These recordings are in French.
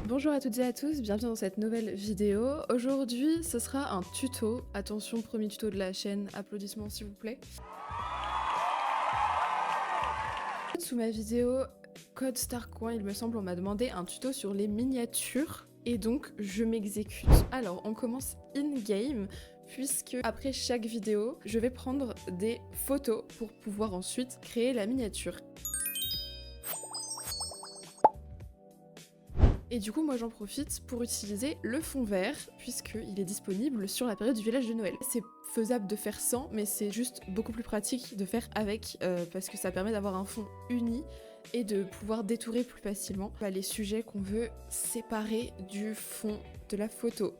Bonjour à toutes et à tous, bienvenue dans cette nouvelle vidéo. Aujourd'hui, ce sera un tuto. Attention, premier tuto de la chaîne, applaudissements s'il vous plaît. Sous ma vidéo Code Starcoin, il me semble, on m'a demandé un tuto sur les miniatures. Et donc, je m'exécute. Alors, on commence in-game, puisque après chaque vidéo, je vais prendre des photos pour pouvoir ensuite créer la miniature. Et du coup, moi j'en profite pour utiliser le fond vert, puisqu'il est disponible sur la période du village de Noël. C'est faisable de faire sans, mais c'est juste beaucoup plus pratique de faire avec, parce que ça permet d'avoir un fond uni et de pouvoir détourer plus facilement les sujets qu'on veut séparer du fond de la photo.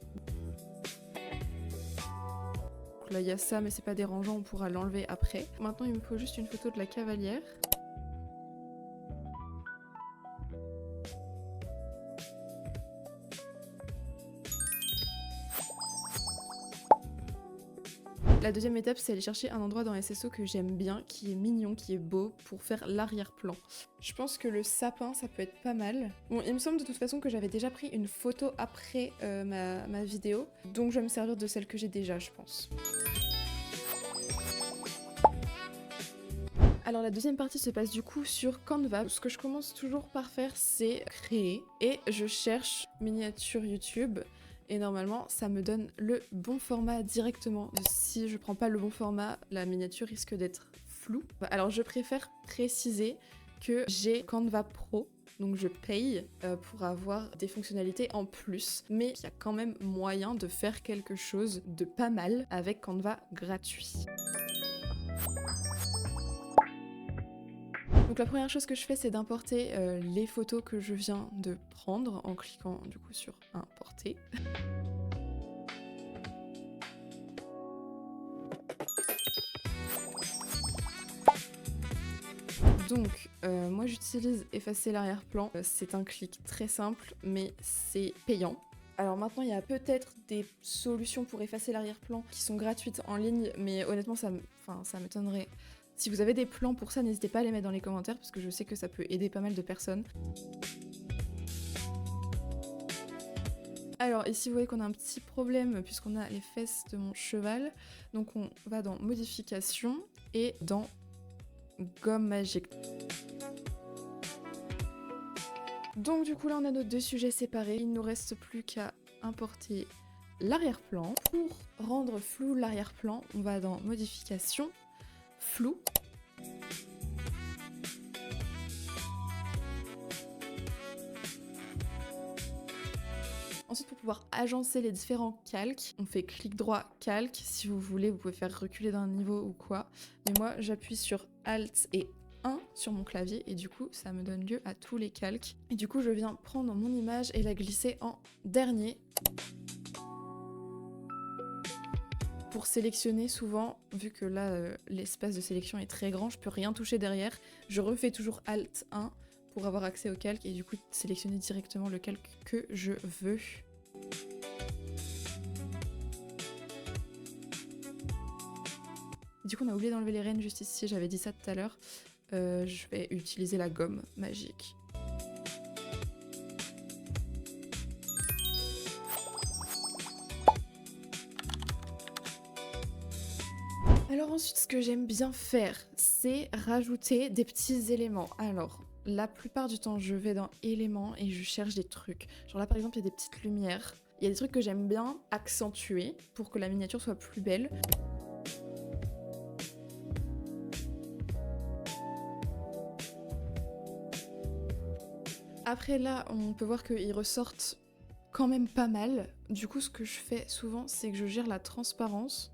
Donc là il y a ça, mais c'est pas dérangeant, on pourra l'enlever après. Maintenant il me faut juste une photo de la cavalière. La deuxième étape, c'est aller chercher un endroit dans SSO que j'aime bien, qui est mignon, qui est beau, pour faire l'arrière-plan. Je pense que le sapin, ça peut être pas mal. Bon, il me semble de toute façon que j'avais déjà pris une photo après ma vidéo, donc je vais me servir de celle que j'ai déjà, je pense. Alors la deuxième partie se passe du coup sur Canva. Ce que je commence toujours par faire, c'est créer, et je cherche miniature YouTube. Et normalement, ça me donne le bon format directement. Si je prends pas le bon format, la miniature risque d'être floue. Alors je préfère préciser que j'ai Canva Pro, donc je paye pour avoir des fonctionnalités en plus. Mais il y a quand même moyen de faire quelque chose de pas mal avec Canva gratuit. Donc la première chose que je fais, c'est d'importer les photos que je viens de prendre en cliquant du coup sur importer. Donc moi j'utilise effacer l'arrière-plan, c'est un clic très simple mais c'est payant. Alors maintenant il y a peut-être des solutions pour effacer l'arrière-plan qui sont gratuites en ligne, mais honnêtement ça m'étonnerait. Si vous avez des plans pour ça, n'hésitez pas à les mettre dans les commentaires parce que je sais que ça peut aider pas mal de personnes. Alors ici vous voyez qu'on a un petit problème puisqu'on a les fesses de mon cheval. Donc on va dans modification et dans gomme magique. Donc du coup là on a nos deux sujets séparés. Il ne nous reste plus qu'à importer l'arrière-plan. Pour rendre flou l'arrière-plan, on va dans modification, flou. Ensuite, pour pouvoir agencer les différents calques, on fait clic droit calque. Si vous voulez, vous pouvez faire reculer d'un niveau ou quoi. Mais moi, j'appuie sur Alt et 1 sur mon clavier et du coup, ça me donne lieu à tous les calques. Et du coup, je viens prendre mon image et la glisser en dernier. Pour sélectionner, souvent, vu que là, l'espace de sélection est très grand, je peux rien toucher derrière. Je refais toujours Alt 1 pour avoir accès au calque et du coup sélectionner directement le calque que je veux. Du coup on a oublié d'enlever les rênes juste ici, j'avais dit ça tout à l'heure. Je vais utiliser la gomme magique. Alors ensuite, ce que j'aime bien faire, c'est rajouter des petits éléments. Alors, la plupart du temps, je vais dans éléments et je cherche des trucs. Genre là, par exemple, il y a des petites lumières. Il y a des trucs que j'aime bien accentuer pour que la miniature soit plus belle. Après là, on peut voir qu'ils ressortent quand même pas mal. Du coup, ce que je fais souvent, c'est que je gère la transparence.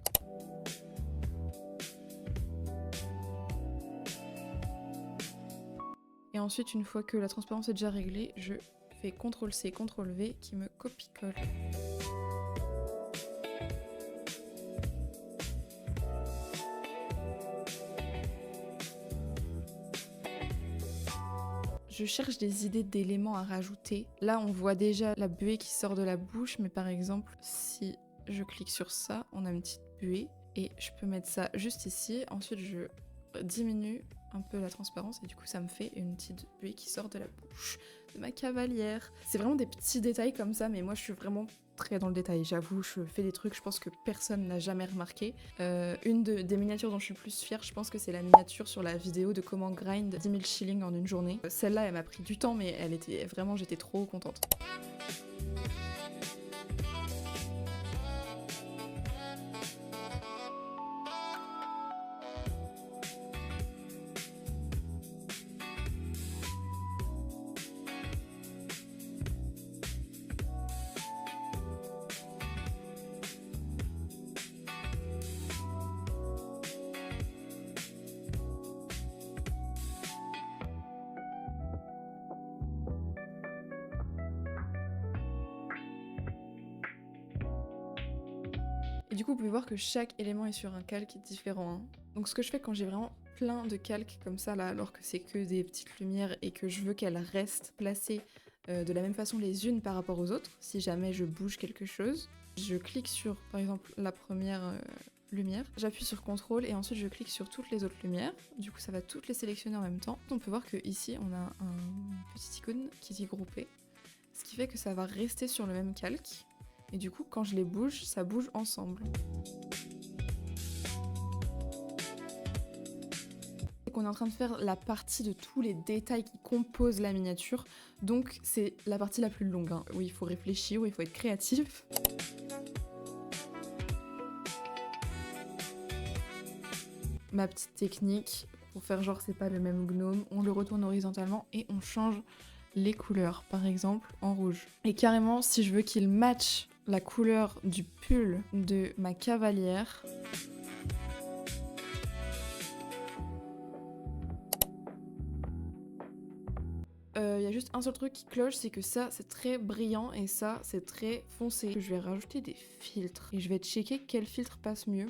Et ensuite, une fois que la transparence est déjà réglée, je fais CTRL-C, CTRL-V qui me copie-colle. Je cherche des idées d'éléments à rajouter. Là, on voit déjà la buée qui sort de la bouche, mais par exemple, si je clique sur ça, on a une petite buée. Et je peux mettre ça juste ici. Ensuite, je diminue un peu la transparence et du coup, ça me fait une petite buée qui sort de la bouche. de ma cavalière. C'est vraiment des petits détails comme ça, mais moi je suis vraiment très dans le détail, j'avoue, je fais des trucs, je pense que personne n'a jamais remarqué. Des miniatures dont je suis le plus fière, je pense que c'est la miniature sur la vidéo de comment grind 10 000 shillings en une journée. Celle-là, elle m'a pris du temps, mais elle était vraiment, j'étais trop contente. Et du coup, vous pouvez voir que chaque élément est sur un calque différent. Hein. Donc ce que je fais quand j'ai vraiment plein de calques comme ça, là, alors que c'est que des petites lumières et que je veux qu'elles restent placées de la même façon les unes par rapport aux autres, si jamais je bouge quelque chose, je clique sur, par exemple, la première lumière, j'appuie sur CTRL et ensuite je clique sur toutes les autres lumières. Du coup, ça va toutes les sélectionner en même temps. On peut voir que ici, on a un petit icône qui dit grouper, ce qui fait que ça va rester sur le même calque. Et du coup, quand je les bouge, ça bouge ensemble. On est en train de faire la partie de tous les détails qui composent la miniature, donc c'est la partie la plus longue, hein, où il faut réfléchir, où il faut être créatif. Ma petite technique, pour faire genre c'est pas le même gnome, on le retourne horizontalement et on change les couleurs, par exemple en rouge. Et carrément, si je veux qu'il matche la couleur du pull de ma cavalière, il y a juste un seul truc qui cloche, c'est que ça c'est très brillant et ça c'est très foncé. Je vais rajouter des filtres et je vais checker quel filtre passe mieux.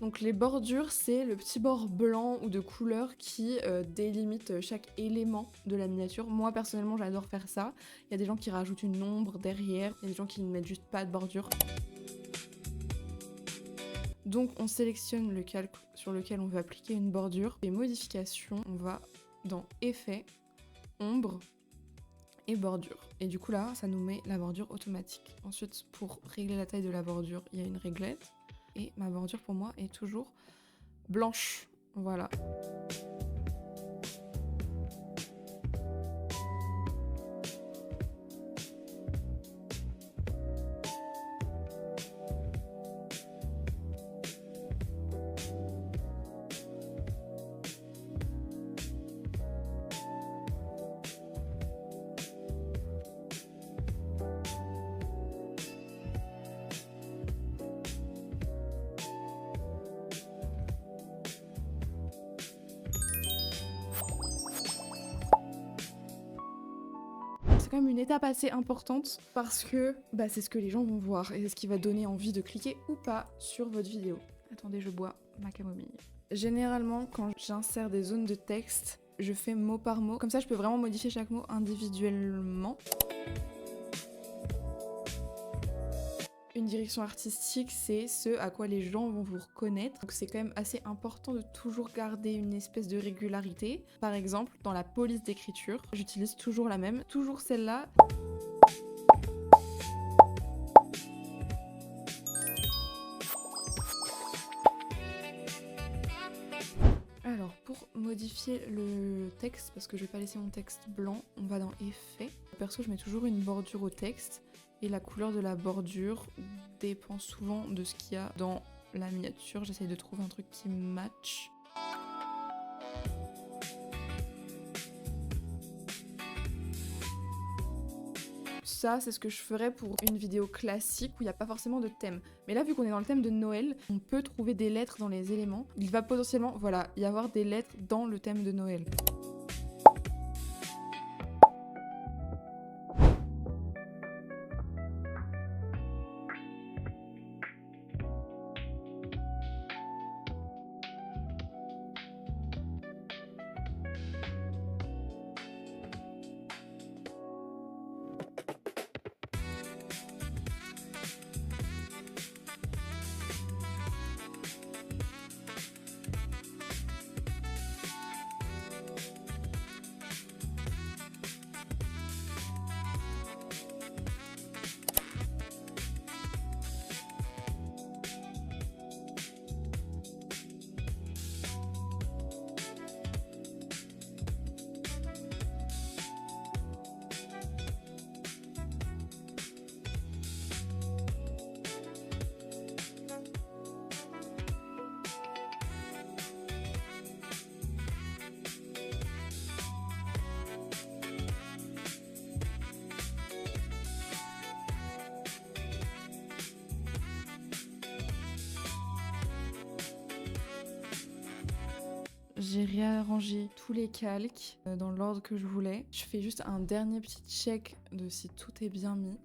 Donc les bordures, c'est le petit bord blanc ou de couleur qui délimite chaque élément de la miniature. Moi personnellement j'adore faire ça. Il y a des gens qui rajoutent une ombre derrière, il y a des gens qui ne mettent juste pas de bordure. Donc on sélectionne le calque sur lequel on veut appliquer une bordure. Et modifications, on va dans Effets, Ombre et Bordure. Et du coup là, ça nous met la bordure automatique. Ensuite, pour régler la taille de la bordure, il y a une réglette. Et ma bordure pour moi est toujours blanche. Voilà. C'est quand même une étape assez importante parce que c'est ce que les gens vont voir et c'est ce qui va donner envie de cliquer ou pas sur votre vidéo. Attendez, je bois ma camomille. Généralement, quand j'insère des zones de texte, je fais mot par mot. Comme ça, je peux vraiment modifier chaque mot individuellement. Une direction artistique, c'est ce à quoi les gens vont vous reconnaître. Donc c'est quand même assez important de toujours garder une espèce de régularité. Par exemple, dans la police d'écriture, j'utilise toujours la même, toujours celle-là. Alors, pour modifier le texte, parce que je vais pas laisser mon texte blanc, on va dans Effets. Perso, je mets toujours une bordure au texte. Et la couleur de la bordure dépend souvent de ce qu'il y a dans la miniature. J'essaye de trouver un truc qui match. Ça, c'est ce que je ferais pour une vidéo classique où il n'y a pas forcément de thème. Mais là, vu qu'on est dans le thème de Noël, on peut trouver des lettres dans les éléments. Il va potentiellement, voilà, y avoir des lettres dans le thème de Noël. J'ai réarrangé tous les calques dans l'ordre que je voulais. Je fais juste un dernier petit check de si tout est bien mis.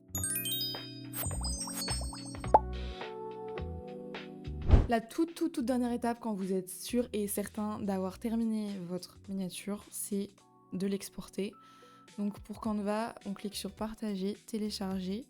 La toute dernière étape quand vous êtes sûr et certain d'avoir terminé votre miniature, c'est de l'exporter. Donc pour Canva, on clique sur partager, télécharger.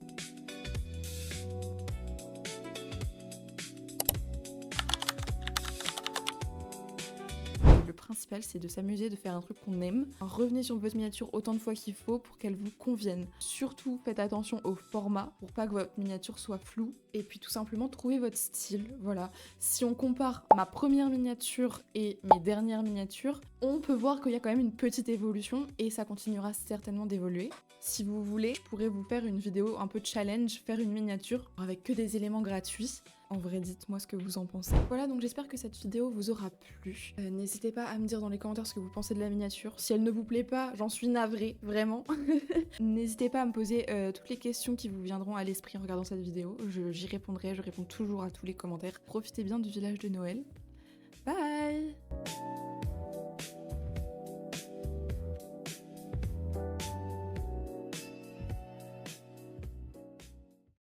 Le principal, c'est de s'amuser, de faire un truc qu'on aime. Revenez sur votre miniature autant de fois qu'il faut pour qu'elle vous convienne. Surtout, faites attention au format pour pas que votre miniature soit floue. Et puis tout simplement, trouvez votre style. Voilà. Si on compare ma première miniature et mes dernières miniatures, on peut voir qu'il y a quand même une petite évolution et ça continuera certainement d'évoluer. Si vous voulez, je pourrais vous faire une vidéo un peu challenge, faire une miniature avec que des éléments gratuits. En vrai, dites-moi ce que vous en pensez. Voilà, donc j'espère que cette vidéo vous aura plu. N'hésitez pas à me dire dans les commentaires ce que vous pensez de la miniature. Si elle ne vous plaît pas, j'en suis navrée, vraiment. N'hésitez pas à me poser toutes les questions qui vous viendront à l'esprit en regardant cette vidéo. J'y répondrai, je réponds toujours à tous les commentaires. Profitez bien du village de Noël. Bye!